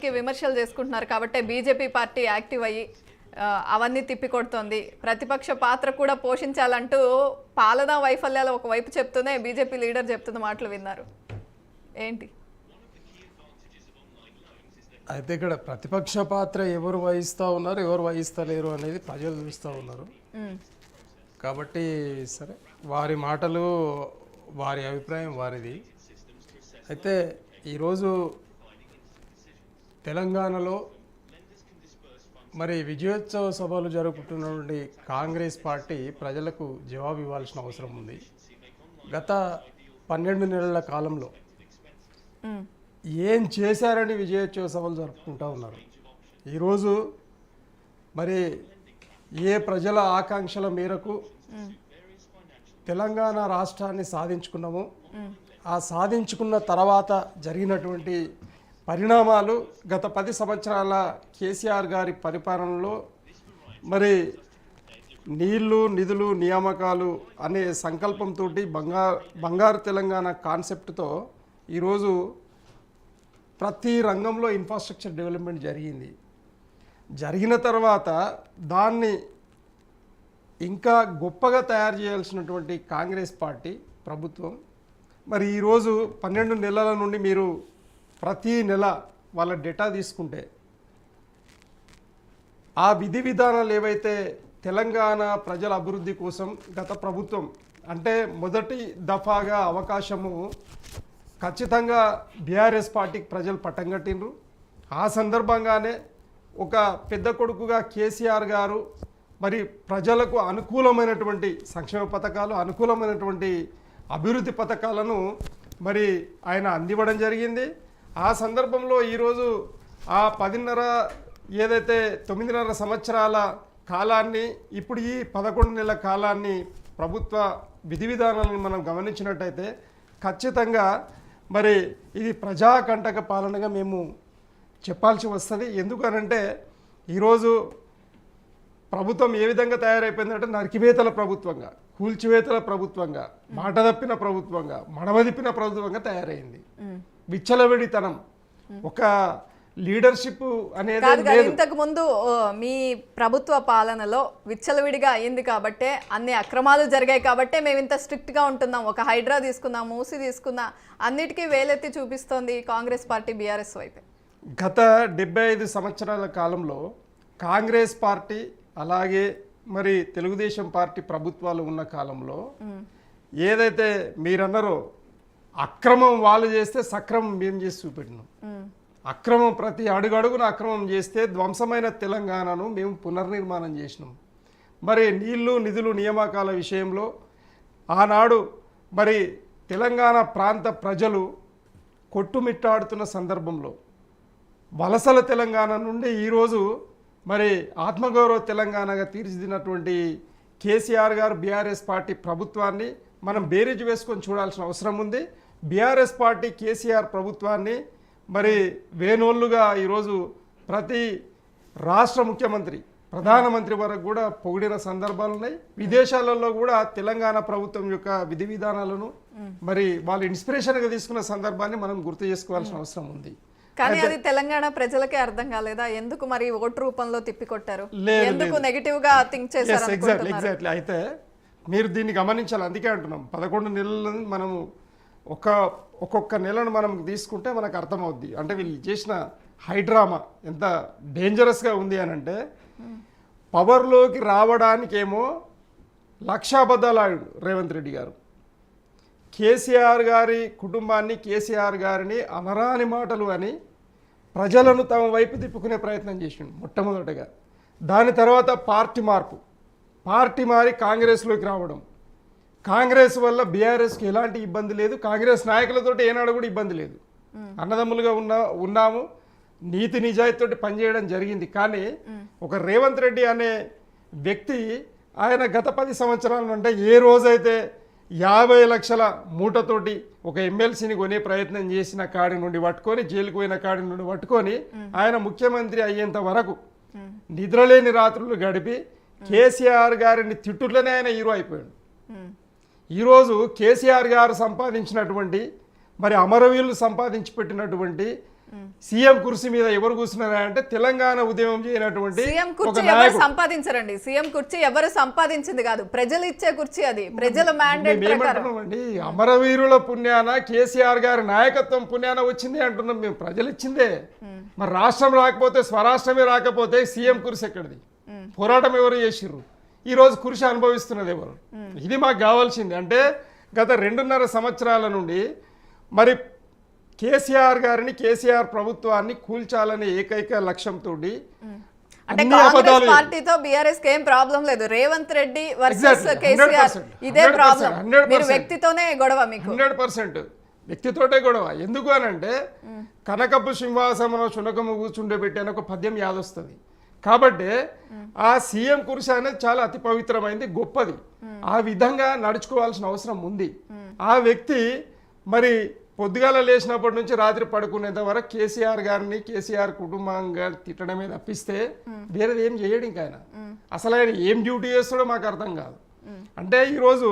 పార్టీకి విమర్శలు చేసుకుంటున్నారు కాబట్టి బీజేపీ పార్టీ యాక్టివ్ అయ్యి అవన్నీ తిప్పికొడుతోంది. ప్రతిపక్ష పాత్ర కూడా పోషించాలంటూ పాలనా వైఫల్యాలు ఒకవైపు చెప్తూనే బీజేపీ లీడర్ చెప్తున్న మాటలు విన్నారు. ఏంటి అయితే ఇక్కడ ప్రతిపక్ష పాత్ర ఎవరు వహిస్తూ ఉన్నారు, ఎవరు వహిస్తలేరు అనేది ప్రజలు చూస్తూ ఉన్నారు. కాబట్టి సరే, వారి మాటలు, వారి అభిప్రాయం వారిది. అయితే ఈరోజు తెలంగాణలో మరి విజయోత్సవ సభలు జరుపుతున్నటువంటి కాంగ్రెస్ పార్టీ ప్రజలకు జవాబు ఇవ్వాల్సిన అవసరం ఉంది. గత 12 నెలల కాలంలో ఏం చేశారని విజయోత్సవ సభలు జరుపుకుంటూ ఉన్నారు. ఈరోజు మరి ఏ ప్రజల ఆకాంక్షల మేరకు తెలంగాణ రాష్ట్రాన్ని సాధించుకున్నామో ఆ సాధించుకున్న తర్వాత జరిగినటువంటి పరిణామాలు గత 10 సంవత్సరాల కేసీఆర్ గారి పరిపాలనలో మరి నీళ్లు నిధులు నియామకాలు అనే సంకల్పంతో బంగారు తెలంగాణ కాన్సెప్ట్తో ఈరోజు ప్రతి రంగంలో ఇన్ఫ్రాస్ట్రక్చర్ డెవలప్మెంట్ జరిగిన తర్వాత దాన్ని ఇంకా గొప్పగా తయారు చేయాల్సినటువంటి కాంగ్రెస్ పార్టీ ప్రభుత్వం మరి ఈరోజు 12 నెలల నుండి మీరు ప్రతి నెల వాళ్ళ డేటా తీసుకుంటే ఆ విధి విధానాలు ఏవైతే తెలంగాణ ప్రజల అభివృద్ధి కోసం గత ప్రభుత్వం అంటే మొదటి దఫాగా అవకాశము ఖచ్చితంగా బీఆర్ఎస్ పార్టీకి ప్రజలు పట్టం కట్టిండ్రు. ఆ సందర్భంగానే ఒక పెద్ద కొడుకుగా కేసీఆర్ గారు మరి ప్రజలకు అనుకూలమైనటువంటి సంక్షేమ పథకాలు, అనుకూలమైనటువంటి అభివృద్ధి పథకాలను మరి ఆయన అందివ్వడం జరిగింది. ఆ సందర్భంలో ఈరోజు ఆ 9.5 సంవత్సరాల కాలాన్ని, ఇప్పుడు ఈ 11 నెలల కాలాన్ని ప్రభుత్వ విధి విధానాలను మనం గమనించినట్టయితే ఖచ్చితంగా మరి ఇది ప్రజాకంటక పాలనగా మేము చెప్పాల్సి వస్తుంది. ఎందుకనంటే ఈరోజు ప్రభుత్వం ఏ విధంగా తయారైపోయిందంటే నరికివేతల ప్రభుత్వంగా, కూల్చివేతల ప్రభుత్వంగా, మాట తప్పిన ప్రభుత్వంగా, మడమదిప్పిన ప్రభుత్వంగా తయారైంది. విచ్చలవిడితనం, ఒక లీడర్షిప్ అనేది ఇంతకు ముందు మీ ప్రభుత్వ పాలనలో విచ్చలవిడిగా అయింది కాబట్టే, అన్ని అక్రమాలు జరిగాయి కాబట్టే మేము ఇంత స్ట్రిక్ట్ గా ఉంటున్నాం. ఒక హైడ్రా తీసుకుందాం, మూసి తీసుకుందాం, అన్నిటికీ వేలెత్తి చూపిస్తోంది కాంగ్రెస్ పార్టీ బీఆర్ఎస్ వైపే. గత 75 సంవత్సరాల కాలంలో కాంగ్రెస్ పార్టీ అలాగే మరి తెలుగుదేశం పార్టీ ప్రభుత్వాలు ఉన్న కాలంలో ఏదైతే మీరన్నారో అక్రమం వాళ్ళు చేస్తే సక్రమం మేము చేసి చూపెట్టినాం. అక్రమం ప్రతి అడుగడుగున అక్రమం చేస్తే ధ్వంసమైన తెలంగాణను మేము పునర్నిర్మాణం చేసినాం. మరి నీళ్లు నిధులు నియామకాల విషయంలో ఆనాడు మరి తెలంగాణ ప్రాంత ప్రజలు కొట్టుమిట్టాడుతున్న సందర్భంలో వలసల తెలంగాణ నుండి ఈరోజు మరి ఆత్మగౌరవ తెలంగాణగా తీర్చిదిద్దినటువంటి కేసీఆర్ గారు బీఆర్ఎస్ పార్టీ ప్రభుత్వాన్ని మనం బేరీజు వేసుకొని చూడాల్సిన అవసరం ఉంది. బీఆర్ఎస్ పార్టీ కేసీఆర్ ప్రభుత్వాన్ని మరి వేనోళ్ళుగా ఈరోజు ప్రతి రాష్ట్ర ముఖ్యమంత్రి, ప్రధానమంత్రి వరకు కూడా పొగిడిన సందర్భాలు ఉన్నాయి. విదేశాలలో కూడా తెలంగాణ ప్రభుత్వం యొక్క విధి విధానాలను మరి వాళ్ళు ఇన్స్పిరేషన్గా తీసుకున్న సందర్భాన్ని మనం గుర్తు చేసుకోవాల్సిన అవసరం ఉంది. కానీ అది తెలంగాణ ప్రజలకే అర్థం కాలేదా? ఎందుకు మరి ఓటు రూపంలో తిప్పికొట్టారు? ఎందుకు నెగిటివ్ గా థింక్ చేశారు? ఎగ్జాక్ట్లీ. అయితే మీరు దీన్ని గమనించాలి. అందుకే అంటున్నాం 11 నెలలను మనము ఒక్కొక్క నెలను మనం తీసుకుంటే మనకు అర్థమవుద్ది. అంటే వీళ్ళు చేసిన హైడ్రామా ఎంత డేంజరస్గా ఉంది అని అంటే, పవర్లోకి రావడానికేమో లక్షాబద్ధాలు రేవంత్ రెడ్డి గారు కేసీఆర్ గారి కుటుంబాన్ని, కేసీఆర్ గారిని అనరాని మాటలు అని ప్రజలను తమ వైపు తిప్పుకునే ప్రయత్నం చేసిండు మొట్టమొదటగా. దాని తర్వాత పార్టీ మారి కాంగ్రెస్లోకి రావడం. కాంగ్రెస్ వల్ల బీఆర్ఎస్కి ఎలాంటి ఇబ్బంది లేదు, కాంగ్రెస్ నాయకులతో ఏనాడు కూడా ఇబ్బంది లేదు. అన్నదమ్ములుగా ఉన్నాము, నీతి నిజాయితీతోటి పనిచేయడం జరిగింది. కానీ ఒక రేవంత్ రెడ్డి అనే వ్యక్తి ఆయన గత 10 సంవత్సరాల నుండి ఏ రోజైతే 50 లక్షల మూటతోటి ఒక ఎమ్మెల్సీని కొనే ప్రయత్నం చేసిన కాడి నుండి పట్టుకొని, జైలుకు పోయిన కాడి నుండి పట్టుకొని ఆయన ముఖ్యమంత్రి అయ్యేంత వరకు నిద్రలేని రాత్రులు గడిపి కేసీఆర్ గారిని తిట్టుట్లనే ఆయన హీరో అయిపోయాడు. ఈరోజు కేసీఆర్ గారు సంపాదించినటువంటి మరి అమరవీరులు సంపాదించి పెట్టినటువంటి సీఎం కుర్చీ మీద ఎవరు కూర్చున్నారా అంటే తెలంగాణ ఉద్యమం చేయనటువంటి సీఎం ఒక కుర్చీ ఎవరు నాయకుడు. సంపాదించరండి. సీఎం కుర్చీ ఎవరు సంపాదించింది కాదు, ప్రజలు ఇచ్చే కుర్చీ అది, ప్రజల మ్యాండేట్ ప్రకారం. మేమేమంటున్నామండి, అమరవీరుల పుణ్యాన కేసీఆర్ గారి నాయకత్వం పుణ్యాన వచ్చింది అంటున్నాం మేము. ప్రజలు ఇచ్చిందే. మరి రాష్ట్రం రాకపోతే, స్వరాష్ట్రమే రాకపోతే సీఎం కుర్చీ ఎక్కడిది? పోరాటం ఎవరు చేసిర్రు? ఈ రోజు కుర్చీ అనుభవిస్తున్నది ఎవరు? ఇది మాకు కావాల్సింది. అంటే గత 2.5 సంవత్సరాల నుండి మరి కేసీఆర్ గారిని, కేసీఆర్ ప్రభుత్వాన్ని కూల్చాలనే ఏకైక లక్ష్యంతో అంటే కాంగ్రెస్ పార్టీతో బీఆర్ఎస్ కి ఏం ప్రాబ్లం లేదు. రేవంత్ రెడ్డి వర్సెస్ కేసీఆర్ ఇదే ప్రాబ్లం. మీరు వ్యక్తితోనే గొడవ, మీకు 100% వ్యక్తితోటే గొడవ. ఎందుకు అని అంటే కనకపు సింహాసనం శునకము కూర్చుండబెట్టి అని ఒక పద్యం యాదొస్తుంది. కాబట్టి ఆ సీఎం కుర్చీ అనేది చాలా అతి పవిత్రమైంది, గొప్పది. ఆ విధంగా నడుచుకోవాల్సిన అవసరం ఉంది. ఆ వ్యక్తి మరి పొద్దుగాల లేచినప్పటి నుంచి రాత్రి పడుకునేంత వరకు కేసీఆర్ గారిని, కేసీఆర్ కుటుంబంగా తిట్టడమే తప్పిస్తే వేరేది ఏం చేయడు. ఇంకా ఆయన అసలు ఆయన ఏం డ్యూటీ చేస్తాడో మాకు అర్థం కాదు. అంటే ఈరోజు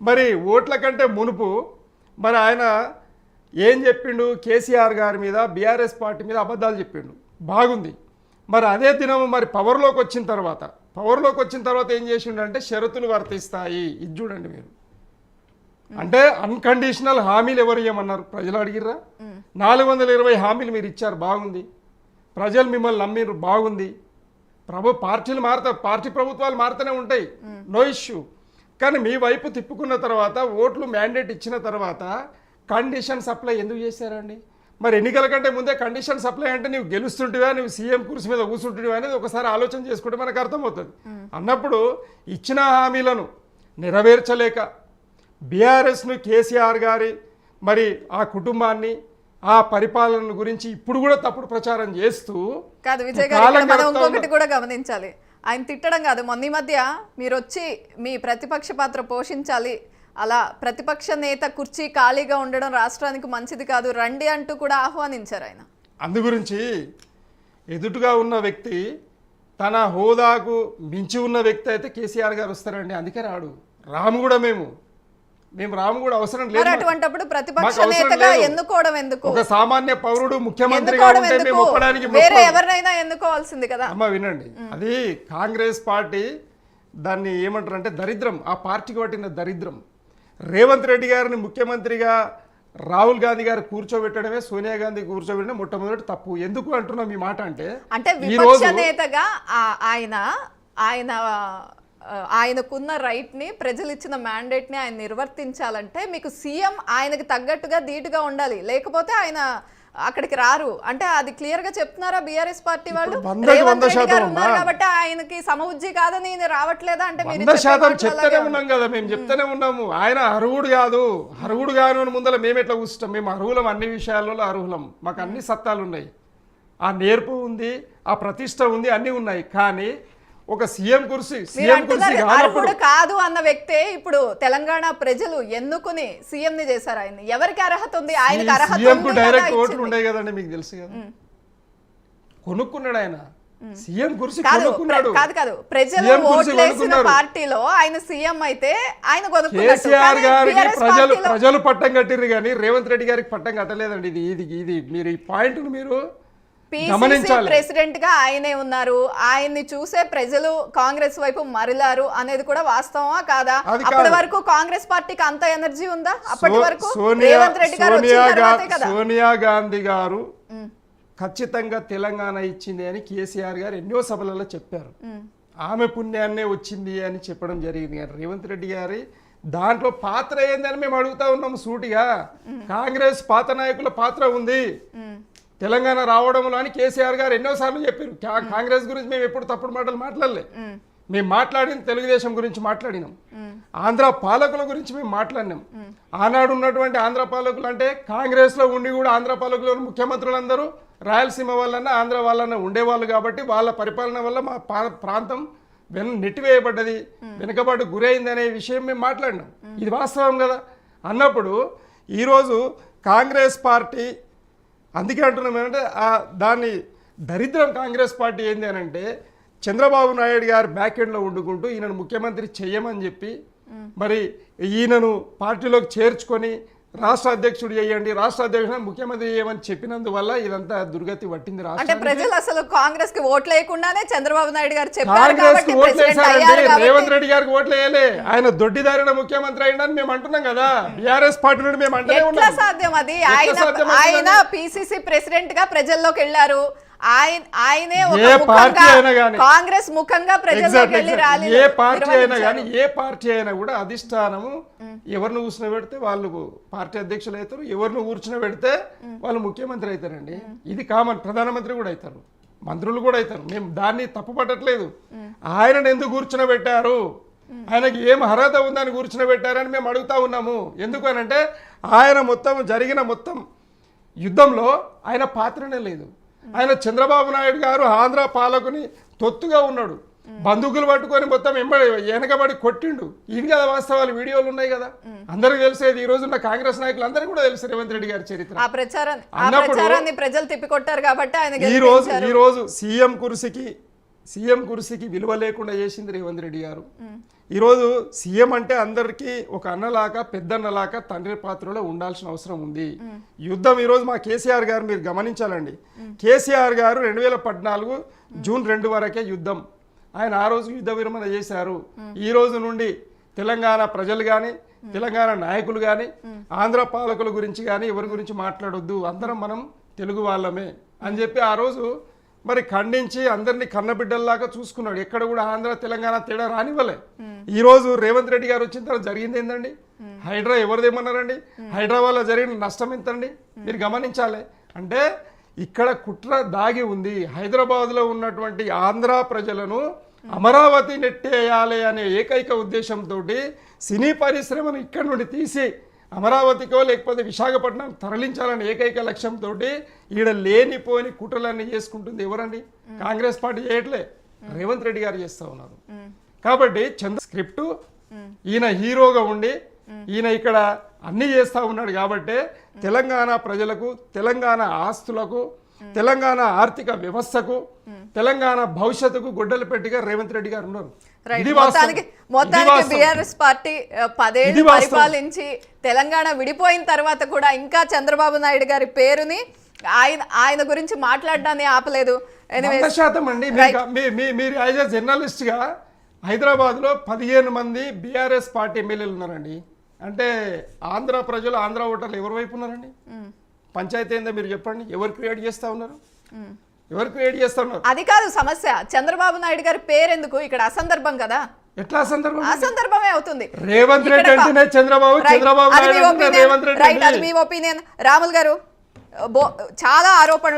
మరి ఓట్ల కంటే మునుపు మరి ఆయన ఏం చెప్పిండు? కేసీఆర్ గారి మీద, బీఆర్ఎస్ పార్టీ మీద అబద్ధాలు చెప్పిండు. బాగుంది. మరి అదే దినము మరి పవర్లోకి వచ్చిన తర్వాత ఏం చేసిండు అంటే షరతులు వర్తిస్తాయి. ఇది చూడండి మీరు. అంటే అన్కండిషనల్ హామీలు ఎవరు ఇవ్వమన్నారు? ప్రజలు అడిగిర్రా? 420 హామీలు మీరు ఇచ్చారు, బాగుంది. ప్రజలు మిమ్మల్ని నమ్మిర్రు, బాగుంది. పార్టీ ప్రభుత్వాలు మారుతూనే ఉంటాయి, నో ఇష్యూ. కానీ మీ వైపు తిప్పుకున్న తర్వాత, ఓట్లు మ్యాండేట్ ఇచ్చిన తర్వాత కండిషన్ సప్లై ఎందుకు చేశారండి? మరి ఎన్నికల కంటే ముందే కండిషన్ సప్లై అంటే నువ్వు గెలుస్తుంటివా, నువ్వు సీఎం కుర్చీ మీద కూర్చుంటువా అనేది ఒకసారి ఆలోచన చేసుకుంటే మనకు అర్థమవుతుంది. అన్నప్పుడు ఇచ్చిన హామీలను నెరవేర్చలేక బీఆర్ఎస్ను, కేసీఆర్ గారి మరి ఆ కుటుంబాన్ని, ఆ పరిపాలన గురించి ఇప్పుడు కూడా తప్పుడు ప్రచారం చేస్తూ కాదు విజయ్ గారు. మనం ఇంకొకటి కూడా గమనించాలి. ఆయన తిట్టడం కాదు, మొన్న మధ్య మీరు వచ్చి మీ ప్రతిపక్ష పాత్ర పోషించాలి, అలా ప్రతిపక్ష నేత కుర్చీ ఖాళీగా ఉండడం రాష్ట్రానికి మంచిది కాదు, రండి అంటూ కూడా ఆహ్వానించారు ఆయన. అందు గురించి ఎదుటుగా ఉన్న వ్యక్తి, తన హోదాకు మించి ఉన్న వ్యక్తి అయితే కేసీఆర్ గారు వస్తారండి. అందుకే రాము కూడా మేము రాము కూడా అవసరం లేదు. అటువంటిప్పుడు ప్రతిపక్ష నేతగా ఎన్నుకోవడం ఎందుకు? ఒక సామాన్య పౌరుడు ముఖ్యమంత్రిగా ఉంటే మేము ఒప్పడానికి వేరే ఎవరినైనా ఎన్నుకోవాల్సింది కదా. అమ్మ వినండి, అది కాంగ్రెస్ పార్టీ దాన్ని ఏమంటారంటే దరిద్రం, ఆ పార్టీకి పట్టిన దరిద్రం. రేవంత్ రెడ్డి గారిని ముఖ్యమంత్రిగా రాహుల్ గాంధీ గారు కూర్చోబెట్టడమే, సోనియా గాంధీ కూర్చోబెట్టడం మొట్టమొదటి తప్పు. ఎందుకు అంటున్నాం ఈ మాట అంటే విపక్ష నేతగా ఆయనకున్న రైట్ ని, ప్రజలు ఇచ్చిన మ్యాండేట్ ని ఆయన నిర్వర్తించాలంటే మీకు సీఎం ఆయనకి తగ్గట్టుగా ధీటుగా ఉండాలి, లేకపోతే ఆయన అక్కడికి రారు. అంటే అది క్లియర్ గా చెప్తున్నారా బీఆర్ఎస్ పార్టీ వాళ్ళు? రేవంత్ రెడ్డి గారు ఉన్నారు కాబట్టి ఆయనకి సమవుజ్జి కాదని రావట్లేదా? అంటే 100% చెప్తూనే ఉన్నాం కదా, మేము చెప్తూనే ఉన్నాము. ఆయన అర్హుడు కాను ముందర మేము ఎట్లా కూర్చుంటాం? మేము అర్హులం, అన్ని విషయాలలో అర్హులం, మాకు అన్ని సత్తాలు ఉన్నాయి, ఆ నేర్పు ఉంది, ఆ ప్రతిష్ట ఉంది, అన్ని ఉన్నాయి. కానీ ఒక సీఎం కుర్చీ అర్హుడు కాదు అన్న వ్యక్తే ఇప్పుడు తెలంగాణ ప్రజలు ఎన్నుకుని సీఎం ని చేశారు. ఆయన ఎవరికి అర్హత ఉంది? ఆయనకి అర్హత ఉంది. డైరెక్ట్ ఓట్లు ఉండే కదండి, మీకు తెలుసు కదా. కొనుక్కున్నాడు ఆయన సీఎం కుర్చీ, కొనుక్కున్నాడు. కాదు ప్రజలు ఓట్లేసిన పార్టీలో ఆయన సీఎం అయితే ఆయన కేసీఆర్ గారికి ప్రజలు పట్టం కట్టిర్రు కానీ రేవంత్ రెడ్డి గారికి పట్టం కట్టలేదండి. ఇది మీరు ఈ పాయింట్ మీరు ప్రెసిడెంట్ గా ఆయనే ఉన్నారు, ఆయన్ని చూసే ప్రజలు కాంగ్రెస్ వైపు మరలారు అనేది కూడా వాస్తవమా కాదా? అప్పటి వరకు కాంగ్రెస్ పార్టీకి అంత ఎనర్జీ ఉందా? అప్పటి వరకు రేవంత్ రెడ్డి గారు సోనియా గాంధీ గారు ఖచ్చితంగా తెలంగాణ ఇచ్చింది అని కేసీఆర్ గారు ఎన్నో సభలలో చెప్పారు. ఆమె పుణ్యాన్నే వచ్చింది అని చెప్పడం జరిగింది. కానీ రేవంత్ రెడ్డి గారి దాంట్లో పాత్ర ఏందని మేము అడుగుతా ఉన్నాము సూటిగా. కాంగ్రెస్ పాత నాయకుల పాత్ర ఉంది తెలంగాణ రావడంలో అని కేసీఆర్ గారు ఎన్నోసార్లు చెప్పారు. కాంగ్రెస్ గురించి మేము ఎప్పుడు తప్పుడు మాటలు మాట్లాడలే. మేము మాట్లాడిన తెలుగుదేశం గురించి మాట్లాడినాం, ఆంధ్ర పాలకుల గురించి మేము మాట్లాడినాం. ఆనాడు ఉన్నటువంటి ఆంధ్ర పాలకులు అంటే కాంగ్రెస్లో ఉండి కూడా ఆంధ్ర పాలకులు ముఖ్యమంత్రులందరూ రాయలసీమ వాళ్ళన్నా ఆంధ్ర వాళ్ళన్నా ఉండేవాళ్ళు. కాబట్టి వాళ్ళ పరిపాలన వల్ల మా ప్రాంతం నెట్టివేయబడ్డది, వెనుకబాటు గురైంది అనే విషయం మేము మాట్లాడినాం. ఇది వాస్తవం కదా. అన్నప్పుడు ఈరోజు కాంగ్రెస్ పార్టీ, అందుకే అంటున్నాం ఏంటంటే దాన్ని దరిద్రం కాంగ్రెస్ పార్టీ ఏంది అని అంటే చంద్రబాబు నాయుడు గారు బ్యాక్ ఎండ్లో వండుకుంటూ ఈయనను ముఖ్యమంత్రి చెయ్యమని చెప్పి మరి ఈయనను పార్టీలోకి చేర్చుకొని రాష్ట్ర అధ్యక్షుడు చేయండి, రాష్ట్ర అధ్యక్షుడు ముఖ్యమంత్రి చేయమని చెప్పినందువల్ల ఇదంతా దుర్గతి పట్టింది అంటే రాష్ట్రం. ప్రజలు అసలు కాంగ్రెస్ కి ఓట్లు వేయకుండానే చంద్రబాబు నాయుడు గారు చెప్పారు కాంగ్రెస్ కాబట్టి కి ఓట్లు ప్రెసిడెంట్ వేసారండి, అయ్యారు కాబట్టి రేవంత్ రెడ్డి గారికి ఓట్లు వేయలే. ఆయన దొడ్డిదారిన ముఖ్యమంత్రి అయ్యిందని మేము అంటున్నాం కదా, బీఆర్ఎస్ పార్టీ నుండి మేము అంటూనే ఎట్లా ఉన్నాం. సాధ్యం అది? ఎట్లా సాధ్యం ఆయన అవుతుందండి? పిసిసి ప్రెసిడెంట్ గా ప్రజల్లోకి వెళ్ళారు. ఆయనే ఒక ఏ ముఖంగా పార్టీ అయినా గానీ, కాంగ్రెస్ ముఖంగా ప్రజల్లోకి వెళ్ళి ర్యాలీ ఏ పార్టీ అయినా కానీ ఏ పార్టీ అయినా కూడా అధిష్టానము ఎవరిని కూర్చునబెడితే వాళ్ళు పార్టీ అధ్యక్షులు అవుతారు, ఎవరిని కూర్చునబెడితే వాళ్ళు ముఖ్యమంత్రి అవుతారండి. ఇది కామన్. ప్రధానమంత్రి కూడా అవుతారు, మంత్రులు కూడా అవుతారు. మేము దాన్ని తప్పుపట్టట్లేదు. ఆయనను ఎందుకు కూర్చునబెట్టారు, ఆయనకి ఏం అర్హత ఉందని కూర్చునబెట్టారని మేము అడుగుతా ఉన్నాము. ఎందుకనంటే ఆయన జరిగిన మొత్తం యుద్ధంలో ఆయన పాత్రనే లేదు. ఆయన చంద్రబాబు నాయుడు గారు ఆంధ్ర పాలకుని తొత్తుగా ఉన్నాడు, బందూకులు పట్టుకొని మొత్తం వెనకబడి కొట్టిండు. ఇవి కదా వాస్తవాలు, వీడియోలు ఉన్నాయి కదా, అందరికీ తెలిసేది. ఈ రోజు ఉన్న కాంగ్రెస్ నాయకులు అందరికీ కూడా తెలుసు రేవంత్ రెడ్డి గారి చరిత్ర. ఆ ప్రచారాన్ని ప్రజలు తిప్పికొట్టారు కాబట్టి ఆయన ఈ రోజు సీఎం కుర్సీకి విలువ లేకుండా చేసింది రేవంత్ రెడ్డి గారు. ఈరోజు సీఎం అంటే అందరికీ ఒక అన్నలాగా పెద్దన్నలాగా తండ్రి పాత్రలో ఉండాల్సిన అవసరం ఉంది. యుద్ధం ఈరోజు మా కేసీఆర్ గారు మీరు గమనించాలండి. కేసీఆర్ గారు 2014 జూన్ 2 వరకే యుద్ధం. ఆయన ఆ రోజు యుద్ధ విరమణ చేశారు. ఈ రోజు నుండి తెలంగాణ ప్రజలు కానీ తెలంగాణ నాయకులు కానీ ఆంధ్ర పాలకుల గురించి కానీ ఎవరి గురించి మాట్లాడొద్దు, అందరం మనం తెలుగు వాళ్ళమే అని చెప్పి ఆ రోజు మరి ఖండించి అందరినీ కన్నబిడ్డల్లాగా చూసుకున్నాడు. ఎక్కడ కూడా ఆంధ్ర తెలంగాణ తేడా రానివ్వలే. ఈ రోజు రేవంత్ రెడ్డి గారు వచ్చిన తర్వాత జరిగింది ఏంటండి? హైడ్రా ఎవరిదేమన్నారండి? హైదరాబాద్లో జరిగిన నష్టం ఎంతండి మీరు గమనించాలి. అంటే ఇక్కడ కుట్ర దాగి ఉంది. హైదరాబాద్లో ఉన్నటువంటి ఆంధ్ర ప్రజలను అమరావతి నెట్టేయాలి అనే ఏకైక ఉద్దేశంతో సినీ పరిశ్రమను ఇక్కడ నుండి తీసి అమరావతికో లేకపోతే విశాఖపట్నం తరలించాలని ఏకైక లక్ష్యంతో ఈడ లేనిపోని కుట్రలన్నీ చేసుకుంటుంది ఎవరండి? కాంగ్రెస్ పార్టీ చేయట్లే, రేవంత్ రెడ్డి గారు చేస్తూ ఉన్నారు. కాబట్టి స్క్రిప్ట్ ఈయన హీరోగా ఉండి ఈయన ఇక్కడ అన్ని చేస్తూ ఉన్నాడు. కాబట్టి తెలంగాణ ప్రజలకు, తెలంగాణ ఆస్తులకు, తెలంగాణ ఆర్థిక వ్యవస్థకు, తెలంగాణ భవిష్యత్తుకు గొడ్డలు పెట్టిగా రేవంత్ రెడ్డి గారు ఉన్నారు. మొత్తానికి బీఆర్ఎస్ పార్టీ 10 ఏళ్ళు పరిపాలించి తెలంగాణ విడిపోయిన తర్వాత కూడా ఇంకా చంద్రబాబు నాయుడు గారి పేరుని ఆయన గురించి మాట్లాడడాన్ని ఆపలేదు. శాతం అండి. మీరు యాజ్ ఎ జర్నలిస్ట్ గా హైదరాబాద్ లో 15 మంది బీఆర్ఎస్ పార్టీ ఎమ్మెల్యేలు ఉన్నారండి. అంటే ఆంధ్ర ప్రజలు, ఆంధ్ర ఓటర్లు ఎవరి వైపు ఉన్నారండి? పంచాయతీ ఏందో మీరు చెప్పండి. ఎవరు క్రియేట్ చేస్తా ఉన్నారు? ఎవరు క్రియేట్ చేస్తా ఉన్నారు? అది కాదు సమస్య. చంద్రబాబు నాయుడు గారి పేరెందుకు ఇక్కడ? అసందర్భం కదా. ఎట్లా అసందర్భం? అసందర్భమే అవుతుంది. రేవంత్ రెడ్డి అంటేనే చంద్రబాబు, చంద్రబాబు నాయుడు రేవంత్ రెడ్డి. అది మీ ఒపీనియన్. రాములు గారు చాలా ఆరోపణలు